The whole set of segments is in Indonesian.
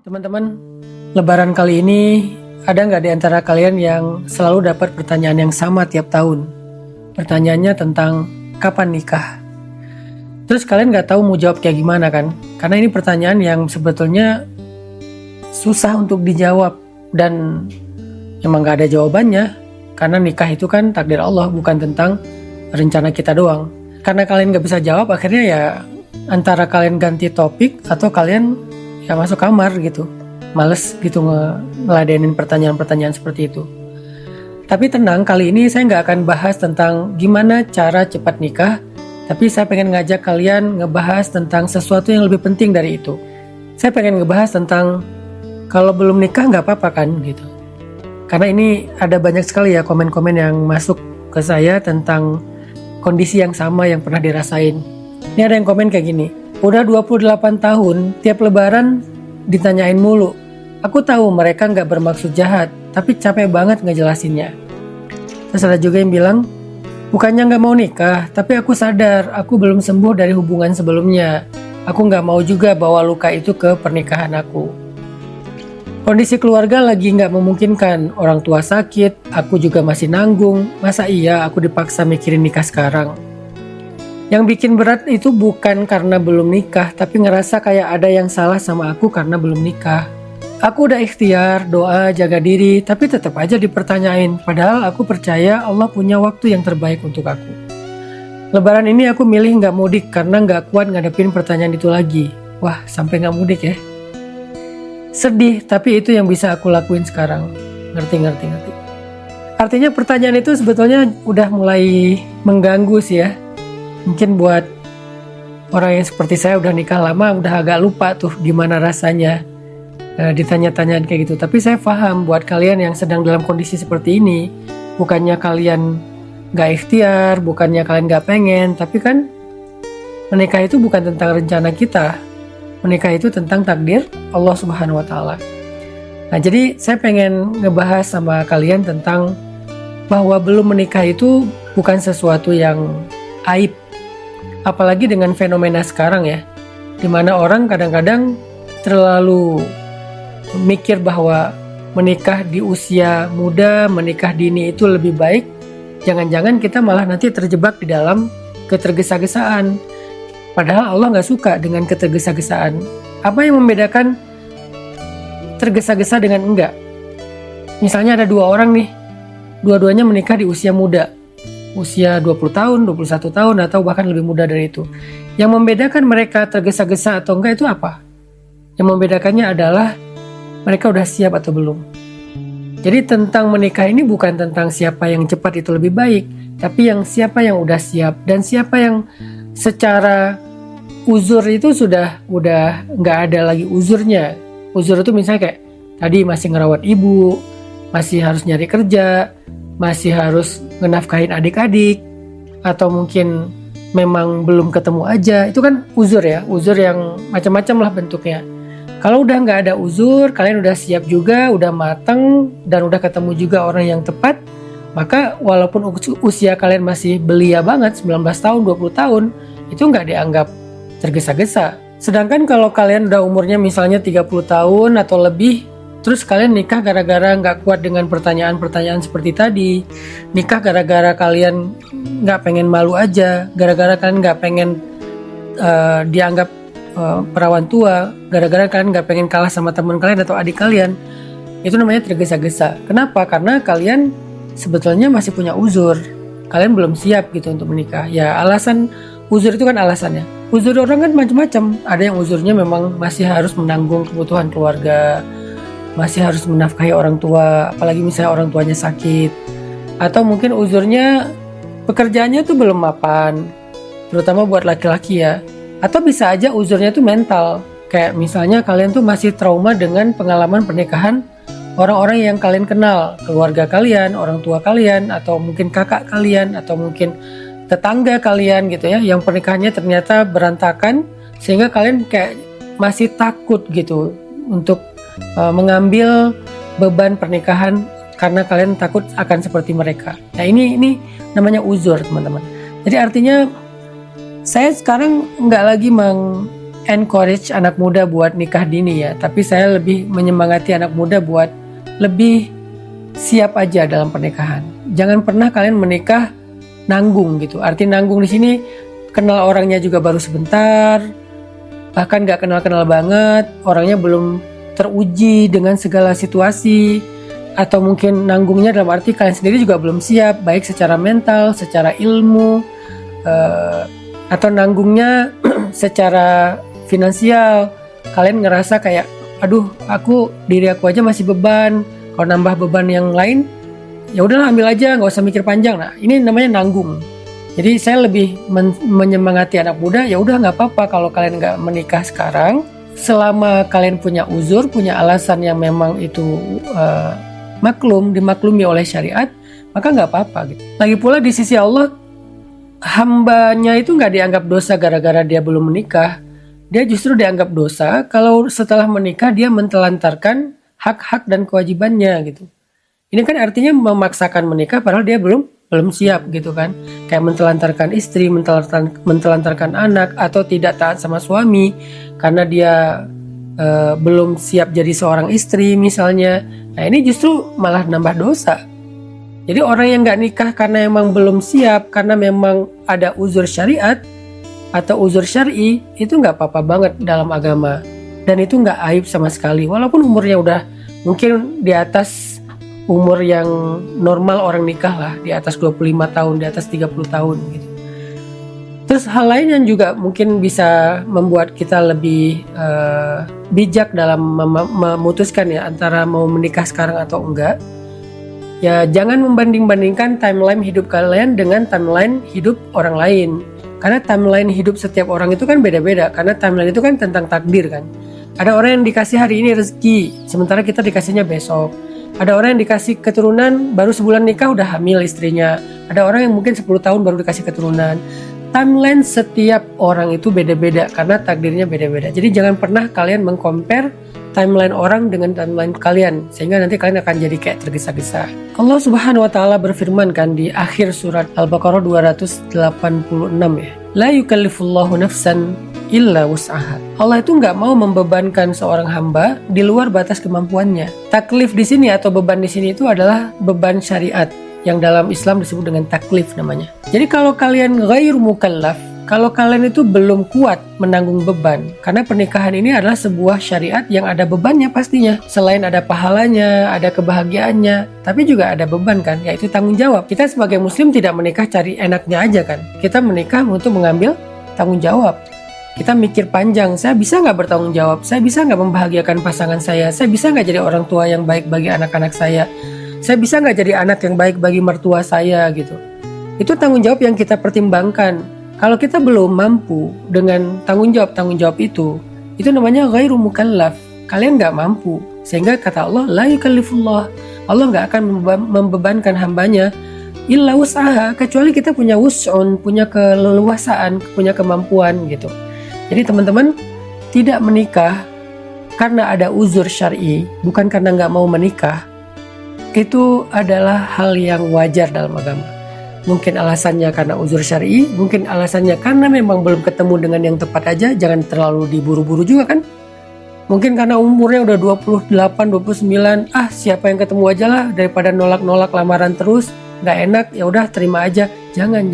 Teman-teman, Lebaran kali ini ada nggak di antara kalian yang selalu dapat pertanyaan yang sama tiap tahun? Pertanyaannya tentang kapan nikah. Terus kalian nggak tahu mau jawab kayak gimana kan? Karena ini pertanyaan yang sebetulnya susah untuk dijawab dan emang nggak ada jawabannya. Karena nikah itu kan takdir Allah, bukan tentang rencana kita doang. Karena kalian nggak bisa jawab, akhirnya ya antara kalian ganti topik atau kalian ya masuk kamar gitu, males gitu ngeladenin pertanyaan-pertanyaan seperti itu. Tapi tenang, kali ini saya nggak akan bahas tentang gimana cara cepat nikah, tapi saya pengen ngajak kalian ngebahas tentang sesuatu yang lebih penting dari itu. Saya pengen ngebahas tentang kalau belum nikah nggak apa-apa kan gitu. Karena ini ada banyak sekali ya komen-komen yang masuk ke saya tentang kondisi yang sama yang pernah dirasain. Ini ada yang komen kayak gini, udah 28 tahun, tiap lebaran ditanyain mulu. Aku tahu mereka nggak bermaksud jahat, tapi capek banget ngejelasinnya. Terus ada juga yang bilang, bukannya nggak mau nikah, tapi aku sadar aku belum sembuh dari hubungan sebelumnya. Aku nggak mau juga bawa luka itu ke pernikahan aku. Kondisi keluarga lagi nggak memungkinkan, orang tua sakit, aku juga masih nanggung. Masa iya aku dipaksa mikirin nikah sekarang? Yang bikin berat itu bukan karena belum nikah, tapi ngerasa kayak ada yang salah sama aku karena belum nikah. Aku udah ikhtiar, doa, jaga diri, tapi tetap aja dipertanyain. Padahal aku percaya Allah punya waktu yang terbaik untuk aku. Lebaran ini aku milih nggak mudik karena nggak kuat ngadepin pertanyaan itu lagi. Wah, sampai nggak mudik ya. Sedih, tapi itu yang bisa aku lakuin sekarang. Ngerti. Artinya pertanyaan itu sebetulnya udah mulai mengganggu sih ya. Mungkin buat orang yang seperti saya udah nikah lama, udah agak lupa tuh gimana rasanya ditanya-tanyaan kayak gitu. Tapi saya paham buat kalian yang sedang dalam kondisi seperti ini, bukannya kalian gak ikhtiar, bukannya kalian gak pengen, tapi kan menikah itu bukan tentang rencana kita. Menikah itu tentang takdir Allah Subhanahu wa Ta'ala. Nah, jadi saya pengen ngebahas sama kalian tentang bahwa belum menikah itu bukan sesuatu yang aib. Apalagi dengan fenomena sekarang ya, dimana orang kadang-kadang terlalu mikir bahwa menikah di usia muda, menikah dini itu lebih baik. Jangan-jangan kita malah nanti terjebak di dalam ketergesa-gesaan. Padahal Allah nggak suka dengan ketergesa-gesaan. Apa yang membedakan tergesa-gesa dengan enggak? Misalnya ada dua orang nih, dua-duanya menikah di usia muda. Usia 20 tahun, 21 tahun, atau bahkan lebih muda dari itu. Yang membedakan mereka tergesa-gesa atau enggak itu apa? Yang membedakannya adalah mereka udah siap atau belum. Jadi tentang menikah ini bukan tentang siapa yang cepat itu lebih baik, tapi yang siapa yang udah siap dan siapa yang secara uzur itu sudah nggak ada lagi uzurnya. Uzur itu misalnya kayak tadi masih ngerawat ibu, masih harus nyari kerja, masih harus ngenafkahin adik-adik, atau mungkin memang belum ketemu aja. Itu kan uzur ya, uzur yang macam-macam lah bentuknya. Kalau udah nggak ada uzur, kalian udah siap juga, udah mateng, dan udah ketemu juga orang yang tepat, maka walaupun usia kalian masih belia banget, 19 tahun, 20 tahun, itu nggak dianggap tergesa-gesa. Sedangkan kalau kalian udah umurnya misalnya 30 tahun atau lebih, terus kalian nikah gara-gara nggak kuat dengan pertanyaan-pertanyaan seperti tadi. Nikah gara-gara kalian nggak pengen malu aja, gara-gara kalian nggak pengen dianggap perawan tua, gara-gara kalian nggak pengen kalah sama teman kalian atau adik kalian. Itu namanya tergesa-gesa. Kenapa? Karena kalian sebetulnya masih punya uzur. Kalian belum siap gitu untuk menikah. Ya alasan uzur itu kan alasannya. Uzur orang kan macam-macam. Ada yang uzurnya memang masih harus menanggung kebutuhan keluarga, masih harus menafkahi orang tua, apalagi misalnya orang tuanya sakit. Atau mungkin uzurnya pekerjaannya tuh belum mapan, terutama buat laki-laki ya. Atau bisa aja uzurnya tuh mental. Kayak misalnya kalian tuh masih trauma dengan pengalaman pernikahan orang-orang yang kalian kenal, keluarga kalian, orang tua kalian, atau mungkin kakak kalian, atau mungkin tetangga kalian gitu ya, yang pernikahannya ternyata berantakan, sehingga kalian kayak masih takut gitu untuk mengambil beban pernikahan karena kalian takut akan seperti mereka. Nah ini namanya uzur teman-teman. Jadi artinya saya sekarang nggak lagi encourage anak muda buat nikah dini ya, tapi saya lebih menyemangati anak muda buat lebih siap aja dalam pernikahan. Jangan pernah kalian menikah nanggung gitu. Arti nanggung di sini kenal orangnya juga baru sebentar, bahkan gak kenal-kenal banget, orangnya belum teruji dengan segala situasi, atau mungkin nanggungnya dalam arti kalian sendiri juga belum siap, baik secara mental, secara ilmu, atau nanggungnya secara finansial. Kalian ngerasa kayak, aduh, diri aku aja masih beban, kalau nambah beban yang lain, ya udahlah ambil aja, nggak usah mikir panjang. Nah, ini namanya nanggung. Jadi saya lebih menyemangati anak muda, ya udah nggak apa-apa kalau kalian nggak menikah sekarang, selama kalian punya uzur, punya alasan yang memang itu dimaklumi oleh syariat, maka nggak apa-apa gitu. Lagi pula di sisi Allah, hambanya itu nggak dianggap dosa gara-gara dia belum menikah. Dia justru dianggap dosa kalau setelah menikah dia mentelantarkan hak-hak dan kewajibannya gitu. Ini kan artinya memaksakan menikah padahal dia belum siap gitu kan. Kayak mentelantarkan istri, mentelantarkan anak, atau tidak taat sama suami karena dia belum siap jadi seorang istri misalnya. Nah, ini justru malah nambah dosa. Jadi orang yang gak nikah karena emang belum siap, karena memang ada uzur syariat atau uzur syar'i, itu gak apa-apa banget dalam agama. Dan itu gak aib sama sekali. Walaupun umurnya udah mungkin di atas umur yang normal orang nikah lah, di atas 25 tahun, di atas 30 tahun gitu. Terus hal lain yang juga mungkin bisa membuat kita lebih bijak dalam memutuskan ya antara mau menikah sekarang atau enggak. Ya jangan membanding-bandingkan timeline hidup kalian dengan timeline hidup orang lain. Karena timeline hidup setiap orang itu kan beda-beda. Karena timeline itu kan tentang takdir kan. Ada orang yang dikasih hari ini rezeki, sementara kita dikasihnya besok. Ada orang yang dikasih keturunan, baru sebulan nikah udah hamil istrinya. Ada orang yang mungkin 10 tahun baru dikasih keturunan. Timeline setiap orang itu beda-beda karena takdirnya beda-beda. Jadi jangan pernah kalian meng-compare timeline orang dengan timeline kalian, sehingga nanti kalian akan jadi kayak tergesa-gesa. Allah Subhanahu wa taala berfirman kan di akhir surat Al-Baqarah 286 ya. La yukallifullahu nafsan illa wus'aha. Allah itu nggak mau membebankan seorang hamba di luar batas kemampuannya. Taklif di sini atau beban di sini itu adalah beban syariat yang dalam Islam disebut dengan taklif namanya. Jadi kalau kalian ghairu mukallaf, kalau kalian itu belum kuat menanggung beban, karena pernikahan ini adalah sebuah syariat yang ada bebannya pastinya. Selain ada pahalanya, ada kebahagiaannya, tapi juga ada beban kan, yaitu tanggung jawab. Kita sebagai muslim tidak menikah cari enaknya aja kan. Kita menikah untuk mengambil tanggung jawab. Kita mikir panjang, saya bisa nggak bertanggung jawab? Saya bisa nggak membahagiakan pasangan saya? Saya bisa nggak jadi orang tua yang baik bagi anak-anak saya? Saya bisa nggak jadi anak yang baik bagi mertua saya gitu? Itu tanggung jawab yang kita pertimbangkan. Kalau kita belum mampu dengan tanggung jawab itu namanya ghairu mukallaf. Kalian nggak mampu, sehingga kata Allah, la yukallifullah. Allah nggak akan membebankan hambanya illa wus'aha, kecuali kita punya wus'un, punya keleluasaan, punya kemampuan gitu. Jadi teman-teman, tidak menikah karena ada uzur syar'i, bukan karena nggak mau menikah, itu adalah hal yang wajar dalam agama. Mungkin alasannya karena uzur syar'i, mungkin alasannya karena memang belum ketemu dengan yang tepat aja, jangan terlalu diburu-buru juga kan. Mungkin karena umurnya udah 28, 29, siapa yang ketemu aja lah, daripada nolak-nolak lamaran terus, gak enak, ya udah terima aja. Jangan.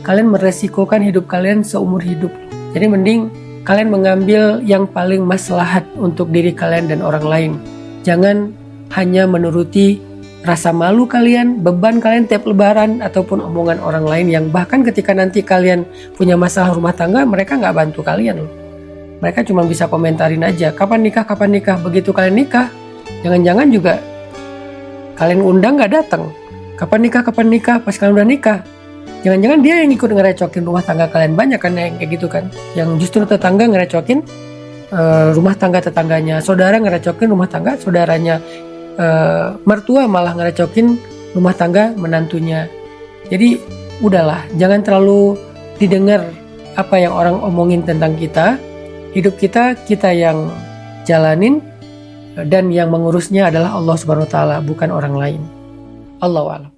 Kalian meresikokan hidup kalian seumur hidup. Jadi mending kalian mengambil yang paling maslahat untuk diri kalian dan orang lain. Jangan hanya menuruti rasa malu kalian, beban kalian tiap lebaran, ataupun omongan orang lain yang bahkan ketika nanti kalian punya masalah rumah tangga, mereka nggak bantu kalian loh. Mereka cuma bisa komentarin aja, kapan nikah. Begitu kalian nikah, jangan-jangan juga kalian undang nggak datang. Kapan nikah, pas kalian udah nikah, jangan-jangan dia yang ikut ngerecokin rumah tangga kalian. Banyak kan yang kayak gitu kan, yang justru tetangga ngerecokin rumah tangga tetangganya, saudara ngerecokin rumah tangga saudaranya, mertua malah ngerecokin rumah tangga menantunya. Jadi udahlah, jangan terlalu didengar apa yang orang omongin tentang kita. Hidup kita yang jalanin, dan yang mengurusnya adalah Allah Subhanahu wa taala, bukan orang lain. Allahu a'lam.